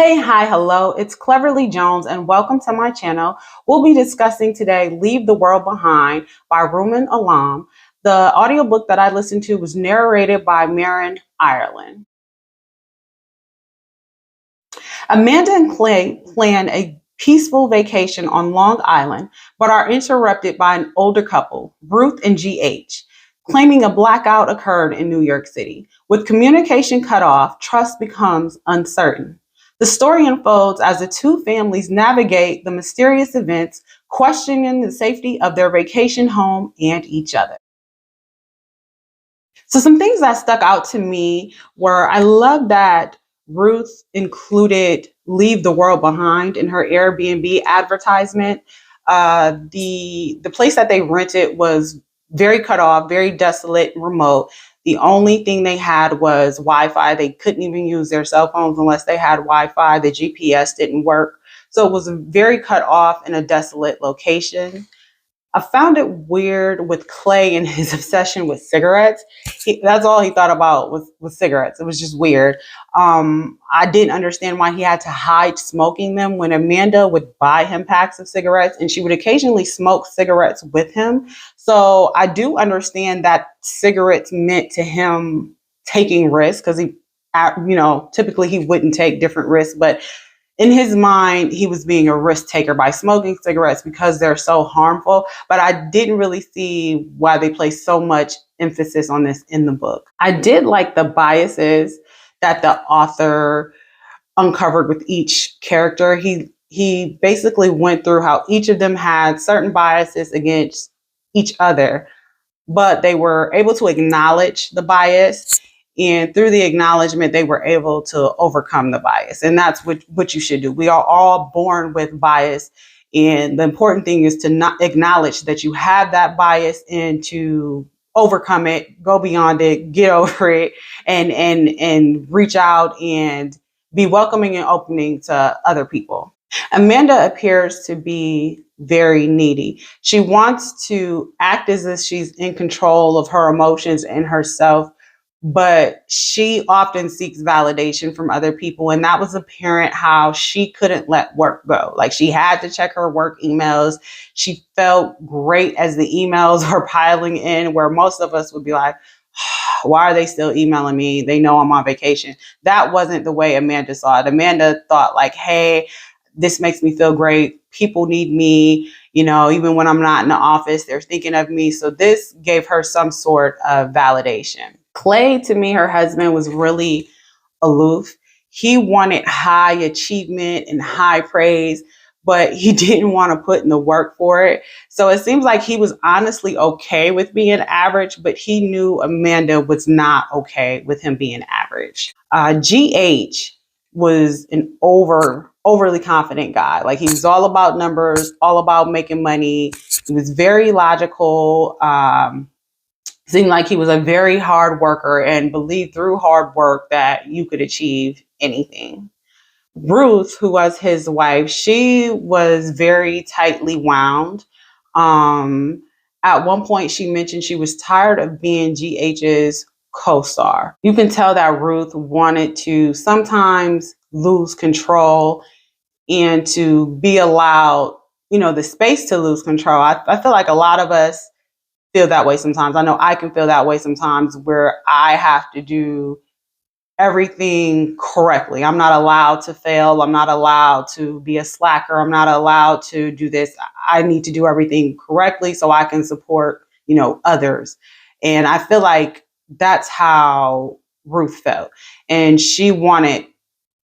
Hey, hi, hello, it's Cleverly Jones and welcome to my channel. We'll be discussing today Leave the World Behind by Ruman Alam. The audiobook that I listened to was narrated by Marin Ireland. Amanda and Clay plan a peaceful vacation on Long Island, but are interrupted by an older couple, Ruth and GH, claiming a blackout occurred in New York City. With communication cut off, trust becomes uncertain. The story unfolds as the two families navigate the mysterious events, questioning the safety of their vacation home and each other. So some things that stuck out to me were I love that Ruth included Leave the World Behind in her Airbnb advertisement. The place that they rented was very cut off, very desolate, remote. The only thing they had was Wi-Fi. They couldn't even use their cell phones unless they had Wi-Fi. The GPS didn't work. So it was very cut off in a desolate location. I found it weird with Clay and his obsession with cigarettes. That's all he thought about was cigarettes. It was just weird. I didn't understand why he had to hide smoking them when Amanda would buy him packs of cigarettes and she would occasionally smoke cigarettes with him. So I do understand that cigarettes meant to him taking risks because typically he wouldn't take different risks, but in his mind, he was being a risk taker by smoking cigarettes because they're so harmful. But I didn't really see why they placed so much emphasis on this in the book. I did like the biases that the author uncovered with each character. He basically went through how each of them had certain biases against each other, but they were able to acknowledge the bias. And through the acknowledgement, they were able to overcome the bias. And that's what you should do. We are all born with bias. And the important thing is to not acknowledge that you have that bias and to overcome it, go beyond it, get over it, and reach out and be welcoming and opening to other people. Amanda appears to be very needy. She wants to act as if she's in control of her emotions and herself, but she often seeks validation from other people. And that was apparent how she couldn't let work go. Like she had to check her work emails. She felt great as the emails were piling in, where most of us would be like, why are they still emailing me? They know I'm on vacation. That wasn't the way Amanda saw it. Amanda thought like, hey, this makes me feel great. People need me. Even when I'm not in the office, they're thinking of me. So this gave her some sort of validation. Clay, to me, her husband, was really aloof. He wanted high achievement and high praise, but he didn't want to put in the work for it. So it seems like he was honestly okay with being average, but he knew Amanda was not okay with him being average. GH was an overly confident guy. Like he was all about numbers, all about making money. He was very logical. Seemed like he was a very hard worker and believed through hard work that you could achieve anything. Ruth, who was his wife, she was very tightly wound. At one point, she mentioned she was tired of being GH's co-star. You can tell that Ruth wanted to sometimes lose control and to be allowed, the space to lose control. I feel like a lot of us feel that way sometimes. I know I can feel that way sometimes where I have to do everything correctly. I'm not allowed to fail. I'm not allowed to be a slacker. I'm not allowed to do this. I need to do everything correctly so I can support, others. And I feel like that's how Ruth felt. And she wanted,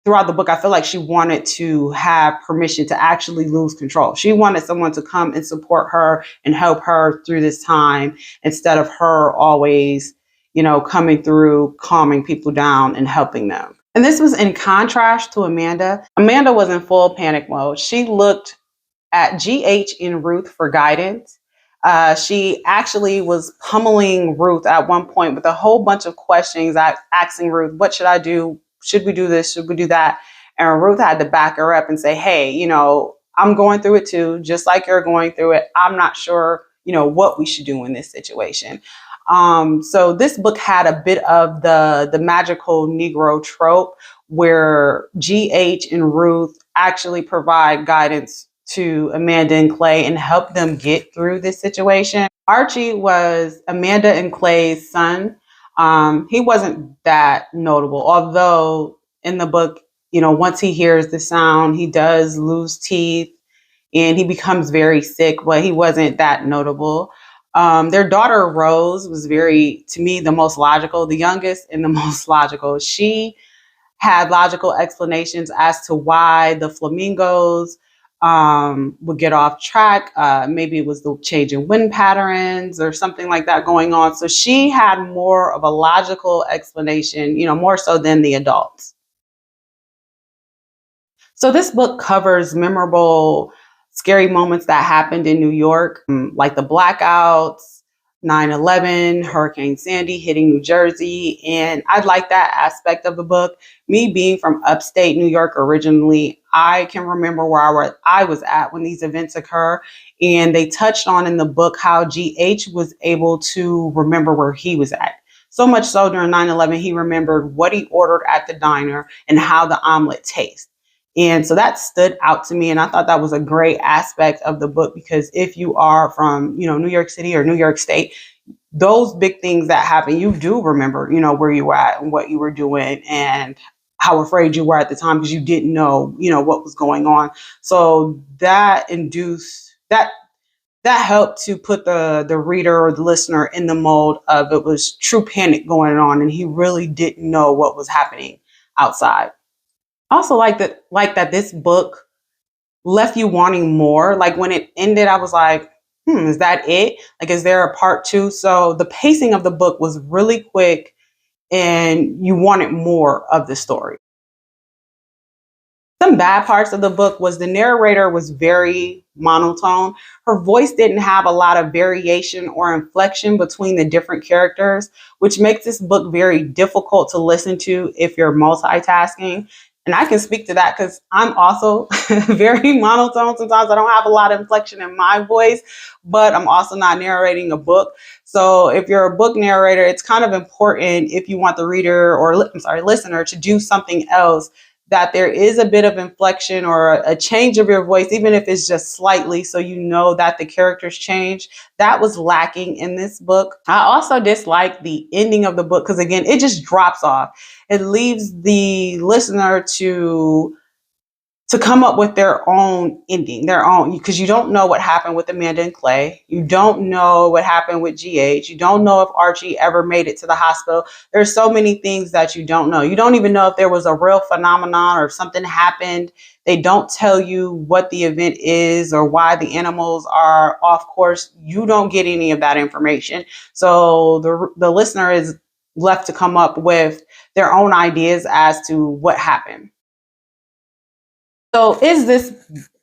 throughout the book, I feel like she wanted to have permission to actually lose control. She wanted someone to come and support her and help her through this time instead of her always, coming through, calming people down and helping them. And this was in contrast to Amanda. Amanda was in full panic mode. She looked at GH and Ruth for guidance. She actually was pummeling Ruth at one point with a whole bunch of questions, asking Ruth, what should I do? Should we do this? Should we do that? And Ruth had to back her up and say, hey, I'm going through it too, just like you're going through it. I'm not sure, what we should do in this situation. So this book had a bit of the magical Negro trope where GH and Ruth actually provide guidance to Amanda and Clay and help them get through this situation. Archie was Amanda and Clay's son. He wasn't that notable, although in the book, once he hears the sound, he does lose teeth and he becomes very sick, but he wasn't that notable. Their daughter Rose was to me, the most logical, the youngest and the most logical. She had logical explanations as to why the flamingos would get off track. Maybe it was the change in wind patterns or something like that going on. So she had more of a logical explanation, more so than the adults. So this book covers memorable, scary moments that happened in New York, like the blackouts, 9/11, Hurricane Sandy hitting New Jersey. And I like that aspect of the book. Me being from upstate New York originally, I can remember where I was at when these events occur. And they touched on in the book how GH was able to remember where he was at. So much so during 9/11, he remembered what he ordered at the diner and how the omelet tastes. And so that stood out to me. And I thought that was a great aspect of the book, because if you are from, New York City or New York State, those big things that happen, you do remember, where you were at and what you were doing and how afraid you were at the time because you didn't know, what was going on. So that helped to put the reader or the listener in the mold of it was true panic going on and he really didn't know what was happening outside. Also like that this book left you wanting more. Like when it ended, I was like, is that it? Like, is there a part two? So the pacing of the book was really quick and you wanted more of the story. Some bad parts of the book was the narrator was very monotone. Her voice didn't have a lot of variation or inflection between the different characters, which makes this book very difficult to listen to if you're multitasking. And I can speak to that because I'm also very monotone. Sometimes I don't have a lot of inflection in my voice, but I'm also not narrating a book. So if you're a book narrator, it's kind of important if you want the reader or listener to do something else, that there is a bit of inflection or a change of your voice, even if it's just slightly, so you know that the characters change. That was lacking in this book. I also dislike the ending of the book because, again, it just drops off. It leaves the listener to come up with their own ending, because you don't know what happened with Amanda and Clay. You don't know what happened with GH. You don't know if Archie ever made it to the hospital. There's so many things that you don't know. You don't even know if there was a real phenomenon or if something happened. They don't tell you what the event is or why the animals are off course. You don't get any of that information. So the listener is left to come up with their own ideas as to what happened. So is this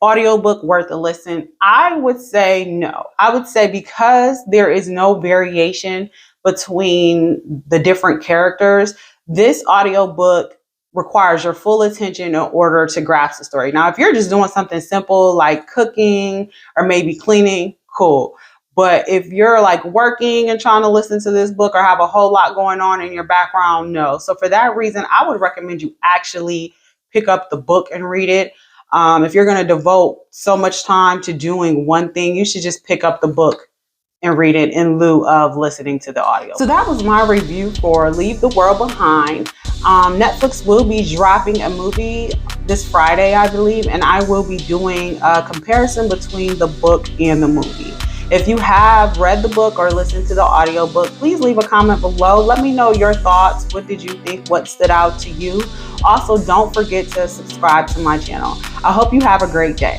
audiobook worth a listen? I would say no. I would say because there is no variation between the different characters, this audiobook requires your full attention in order to grasp the story. Now, if you're just doing something simple like cooking or maybe cleaning, cool. But if you're like working and trying to listen to this book or have a whole lot going on in your background, no. So for that reason, I would recommend you actually pick up the book and read it. If you're going to devote so much time to doing one thing, you should just pick up the book and read it in lieu of listening to the audio. So that was my review for Leave the World Behind. Netflix will be dropping a movie this Friday, I believe, and I will be doing a comparison between the book and the movie. If you have read the book or listened to the audiobook, please leave a comment below. Let me know your thoughts. What did you think? What stood out to you? Also, don't forget to subscribe to my channel. I hope you have a great day.